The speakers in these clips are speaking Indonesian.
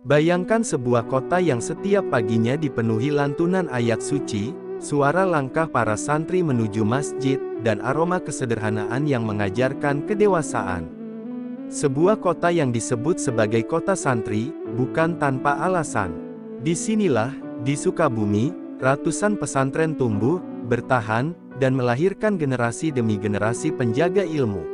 Bayangkan sebuah kota yang setiap paginya dipenuhi lantunan ayat suci, suara langkah para santri menuju masjid, dan aroma kesederhanaan yang mengajarkan kedewasaan. Sebuah kota yang disebut sebagai kota santri, bukan tanpa alasan. Disinilah, di Sukabumi, ratusan pesantren tumbuh, bertahan, dan melahirkan generasi demi generasi penjaga ilmu.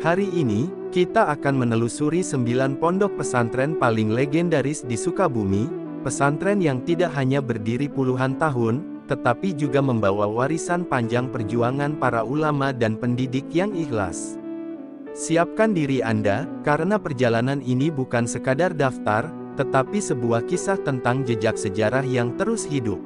Hari ini, kita akan menelusuri 9 pondok pesantren paling legendaris di Sukabumi, pesantren yang tidak hanya berdiri puluhan tahun, tetapi juga membawa warisan panjang perjuangan para ulama dan pendidik yang ikhlas. Siapkan diri Anda, karena perjalanan ini bukan sekadar daftar, tetapi sebuah kisah tentang jejak sejarah yang terus hidup.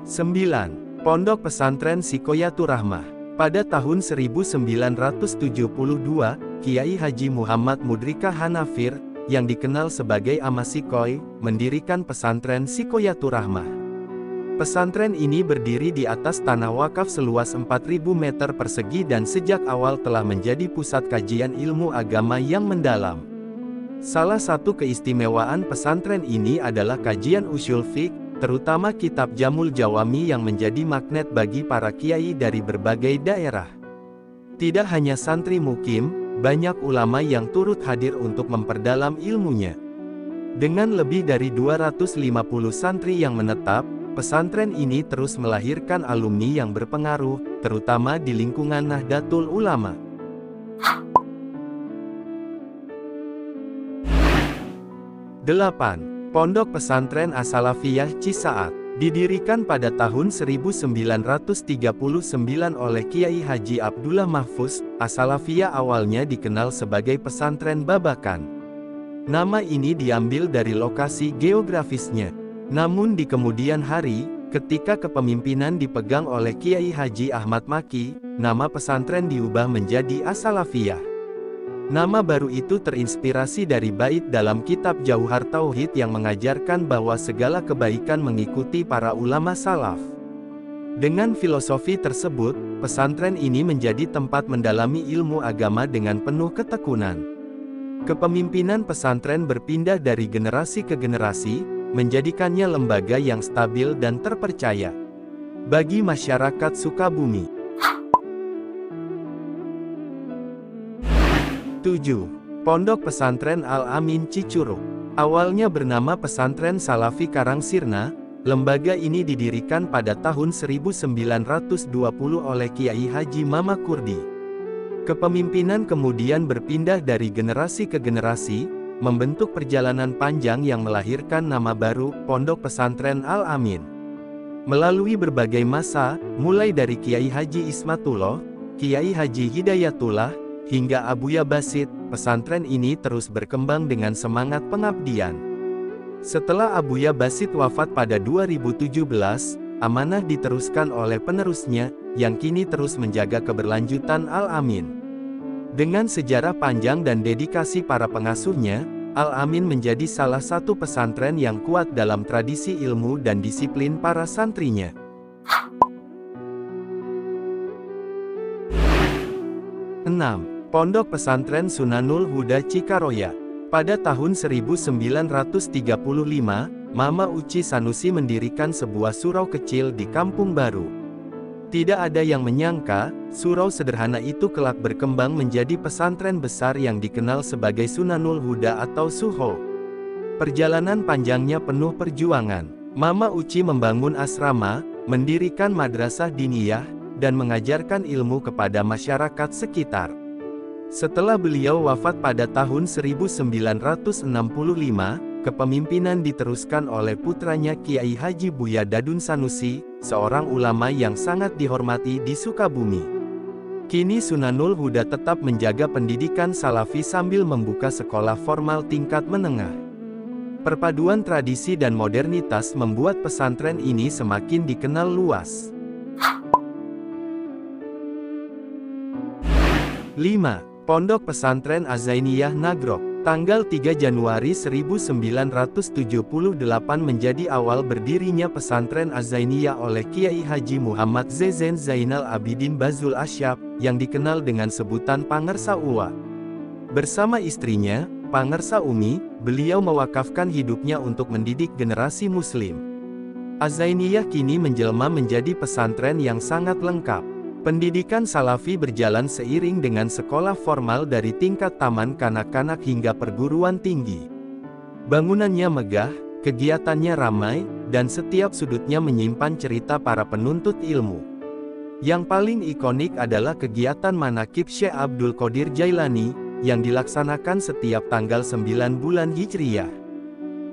9. Pondok Pesantren Sikoyatur Rahmah. Pada tahun 1972, Kiai Haji Muhammad Mudrika Hanafir, yang dikenal sebagai Amasikoy, mendirikan pesantren Sikoyatur Rahmah. Pesantren ini berdiri di atas tanah wakaf seluas 4.000 meter persegi dan sejak awal telah menjadi pusat kajian ilmu agama yang mendalam. Salah satu keistimewaan pesantren ini adalah kajian ushul fiqh, terutama kitab Jamul Jawami yang menjadi magnet bagi para kiai dari berbagai daerah. Tidak hanya santri mukim, banyak ulama yang turut hadir untuk memperdalam ilmunya. Dengan lebih dari 250 santri yang menetap, pesantren ini terus melahirkan alumni yang berpengaruh, terutama di lingkungan Nahdlatul Ulama. 8. Pondok Pesantren As-Salafiyah Cisaat. Didirikan pada tahun 1939 oleh Kiai Haji Abdullah Mahfuz, As-Salafiyah awalnya dikenal sebagai pesantren Babakan. Nama ini diambil dari lokasi geografisnya. Namun di kemudian hari, ketika kepemimpinan dipegang oleh Kiai Haji Ahmad Maki, nama pesantren diubah menjadi As-Salafiyah. Nama baru itu terinspirasi dari bait dalam kitab Jauhar Tauhid yang mengajarkan bahwa segala kebaikan mengikuti para ulama salaf. Dengan filosofi tersebut, pesantren ini menjadi tempat mendalami ilmu agama dengan penuh ketekunan. Kepemimpinan pesantren berpindah dari generasi ke generasi, menjadikannya lembaga yang stabil dan terpercaya bagi masyarakat Sukabumi. 7. Pondok Pesantren Al-Amin Cicurug. Awalnya bernama Pesantren Salafi Karangsirna, lembaga ini didirikan pada tahun 1920 oleh Kiai Haji Mama Kurdi. Kepemimpinan kemudian berpindah dari generasi ke generasi, membentuk perjalanan panjang yang melahirkan nama baru, Pondok Pesantren Al-Amin. Melalui berbagai masa, mulai dari Kiai Haji Ismatullah, Kiai Haji Hidayatullah, hingga Abuya Basit, pesantren ini terus berkembang dengan semangat pengabdian. Setelah Abuya Basit wafat pada 2017, amanah diteruskan oleh penerusnya, yang kini terus menjaga keberlanjutan Al-Amin. Dengan sejarah panjang dan dedikasi para pengasuhnya, Al-Amin menjadi salah satu pesantren yang kuat dalam tradisi ilmu dan disiplin para santrinya. 6. Pondok Pesantren Sunanul Huda Cikaroya. Pada tahun 1935, Mama Uci Sanusi mendirikan sebuah surau kecil di Kampung Baru. Tidak ada yang menyangka, surau sederhana itu kelak berkembang menjadi pesantren besar yang dikenal sebagai Sunanul Huda atau Suho. Perjalanan panjangnya penuh perjuangan. Mama Uci membangun asrama, mendirikan madrasah diniyah, dan mengajarkan ilmu kepada masyarakat sekitar. Setelah beliau wafat pada tahun 1965, kepemimpinan diteruskan oleh putranya Kiai Haji Buya Dadun Sanusi, seorang ulama yang sangat dihormati di Sukabumi. Kini Sunanul Huda tetap menjaga pendidikan salafi sambil membuka sekolah formal tingkat menengah. Perpaduan tradisi dan modernitas membuat pesantren ini semakin dikenal luas. 5. Pondok Pesantren Az-Zainiyah Nagrog. Tanggal 3 Januari 1978 menjadi awal berdirinya pesantren Az-Zainiyah oleh Kiai Haji Muhammad Zezen Zainal Abidin Bazul Asyab, yang dikenal dengan sebutan Pangersa Uwa. Bersama istrinya, Pangersa Umi, beliau mewakafkan hidupnya untuk mendidik generasi Muslim. Az-Zainiyah kini menjelma menjadi pesantren yang sangat lengkap. Pendidikan Salafi berjalan seiring dengan sekolah formal dari tingkat taman kanak-kanak hingga perguruan tinggi. Bangunannya megah, kegiatannya ramai, dan setiap sudutnya menyimpan cerita para penuntut ilmu. Yang paling ikonik adalah kegiatan manakib Syekh Abdul Qadir Jailani, yang dilaksanakan setiap tanggal 9 bulan Hijriyah.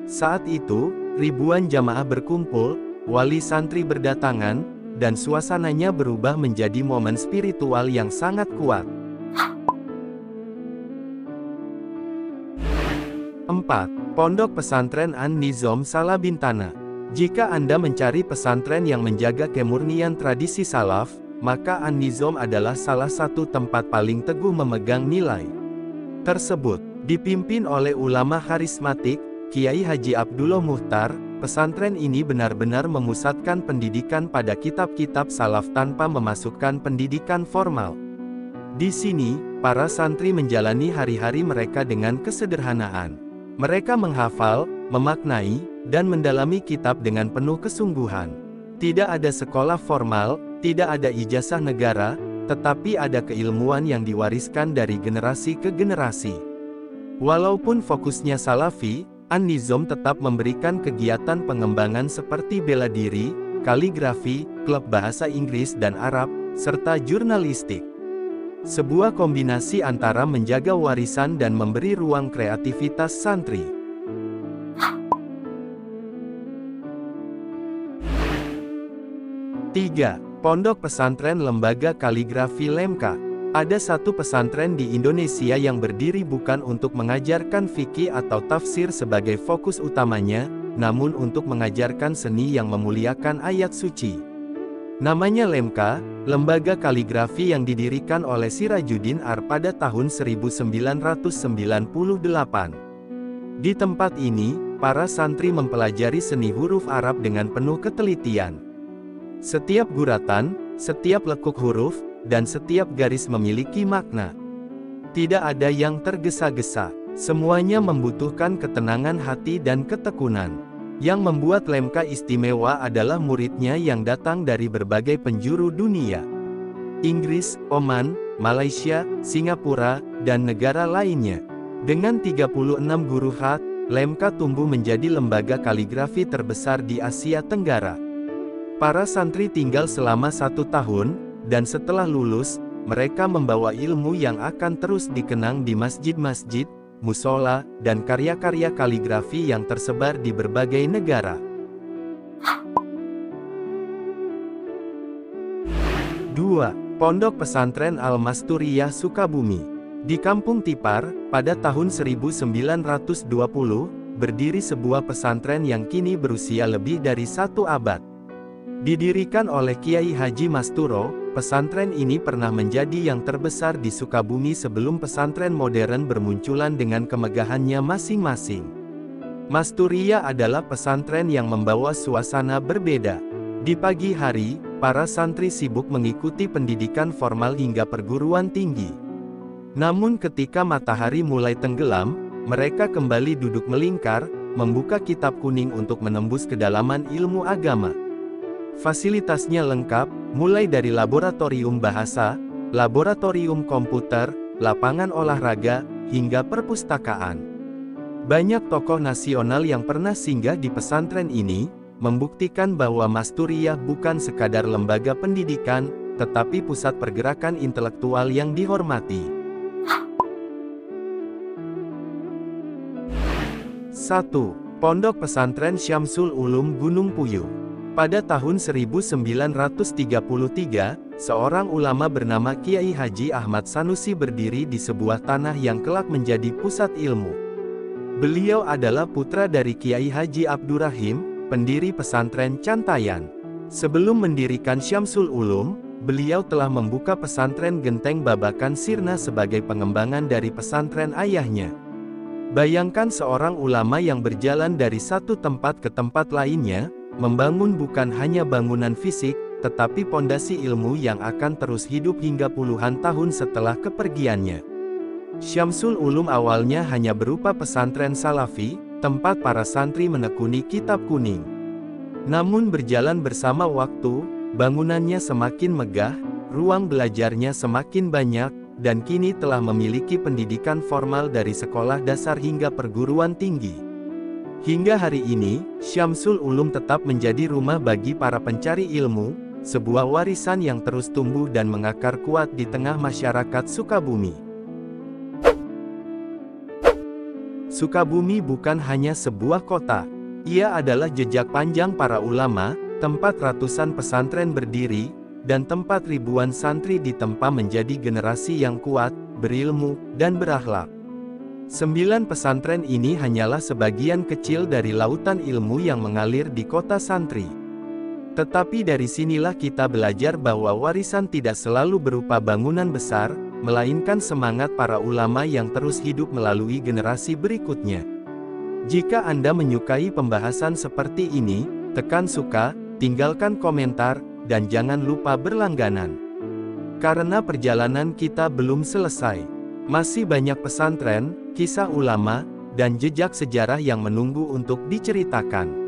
Saat itu, ribuan jamaah berkumpul, wali santri berdatangan, dan suasananya berubah menjadi momen spiritual yang sangat kuat. 4. Pondok Pesantren An-Nizam Salabintana. Jika Anda mencari pesantren yang menjaga kemurnian tradisi salaf, maka An-Nizam adalah salah satu tempat paling teguh memegang nilai tersebut. Dipimpin oleh ulama karismatik, Kiai Haji Abdullah Muhtar, pesantren ini benar-benar memusatkan pendidikan pada kitab-kitab salaf tanpa memasukkan pendidikan formal. Di sini, para santri menjalani hari-hari mereka dengan kesederhanaan. Mereka menghafal, memaknai, dan mendalami kitab dengan penuh kesungguhan. Tidak ada sekolah formal, tidak ada ijazah negara, tetapi ada keilmuan yang diwariskan dari generasi ke generasi. Walaupun fokusnya Salafi, An-Nizam tetap memberikan kegiatan pengembangan seperti bela diri, kaligrafi, klub bahasa Inggris dan Arab, serta jurnalistik. Sebuah kombinasi antara menjaga warisan dan memberi ruang kreativitas santri. 3. Pondok Pesantren Lembaga Kaligrafi Lemka. Ada satu pesantren di Indonesia yang berdiri bukan untuk mengajarkan fikih atau tafsir sebagai fokus utamanya, namun untuk mengajarkan seni yang memuliakan ayat suci. Namanya Lemka, lembaga kaligrafi yang didirikan oleh Sirajuddin Ar pada tahun 1998. Di tempat ini, para santri mempelajari seni huruf Arab dengan penuh ketelitian. Setiap guratan, setiap lekuk huruf, dan setiap garis memiliki makna. Tidak ada yang tergesa-gesa. Semuanya membutuhkan ketenangan hati dan ketekunan. Yang membuat Lemka istimewa adalah muridnya yang datang dari berbagai penjuru dunia. Inggris, Oman, Malaysia, Singapura, dan negara lainnya. Dengan 36 guru khat, Lemka tumbuh menjadi lembaga kaligrafi terbesar di Asia Tenggara. Para santri tinggal selama 1 tahun, dan setelah lulus, mereka membawa ilmu yang akan terus dikenang di masjid-masjid, musola, dan karya-karya kaligrafi yang tersebar di berbagai negara. 2. Pondok Pesantren Al-Masturiyah Sukabumi. Di Kampung Tipar, pada tahun 1920, berdiri sebuah pesantren yang kini berusia lebih dari 1 abad. Didirikan oleh Kiai Haji Masturo, pesantren ini pernah menjadi yang terbesar di Sukabumi sebelum pesantren modern bermunculan dengan kemegahannya masing-masing. Masturiyah adalah pesantren yang membawa suasana berbeda. Di pagi hari, para santri sibuk mengikuti pendidikan formal hingga perguruan tinggi. Namun ketika matahari mulai tenggelam, mereka kembali duduk melingkar, membuka kitab kuning untuk menembus kedalaman ilmu agama. Fasilitasnya lengkap, mulai dari laboratorium bahasa, laboratorium komputer, lapangan olahraga, hingga perpustakaan. Banyak tokoh nasional yang pernah singgah di pesantren ini, membuktikan bahwa Masturiyah bukan sekadar lembaga pendidikan, tetapi pusat pergerakan intelektual yang dihormati. 1. Pondok Pesantren Syamsul Ulum Gunung Puyuh. Pada tahun 1933, seorang ulama bernama Kiai Haji Ahmad Sanusi berdiri di sebuah tanah yang kelak menjadi pusat ilmu. Beliau adalah putra dari Kiai Haji Abdurrahim, pendiri pesantren Cantayan. Sebelum mendirikan Syamsul Ulum, beliau telah membuka pesantren Genteng Babakan Sirna sebagai pengembangan dari pesantren ayahnya. Bayangkan seorang ulama yang berjalan dari satu tempat ke tempat lainnya, membangun bukan hanya bangunan fisik, tetapi pondasi ilmu yang akan terus hidup hingga puluhan tahun setelah kepergiannya. Syamsul Ulum awalnya hanya berupa pesantren Salafi, tempat para santri menekuni kitab kuning. Namun berjalan bersama waktu, bangunannya semakin megah, ruang belajarnya semakin banyak, dan kini telah memiliki pendidikan formal dari sekolah dasar hingga perguruan tinggi. Hingga hari ini, Syamsul Ulum tetap menjadi rumah bagi para pencari ilmu, sebuah warisan yang terus tumbuh dan mengakar kuat di tengah masyarakat Sukabumi. Sukabumi bukan hanya sebuah kota, ia adalah jejak panjang para ulama, tempat ratusan pesantren berdiri, dan tempat ribuan santri ditempa menjadi generasi yang kuat, berilmu, dan berakhlak. 9 pesantren ini hanyalah sebagian kecil dari lautan ilmu yang mengalir di kota santri. Tetapi dari sinilah kita belajar bahwa warisan tidak selalu berupa bangunan besar, melainkan semangat para ulama yang terus hidup melalui generasi berikutnya. Jika Anda menyukai pembahasan seperti ini, tekan suka, tinggalkan komentar, dan jangan lupa berlangganan. Karena perjalanan kita belum selesai. Masih banyak pesantren, kisah ulama, dan jejak sejarah yang menunggu untuk diceritakan.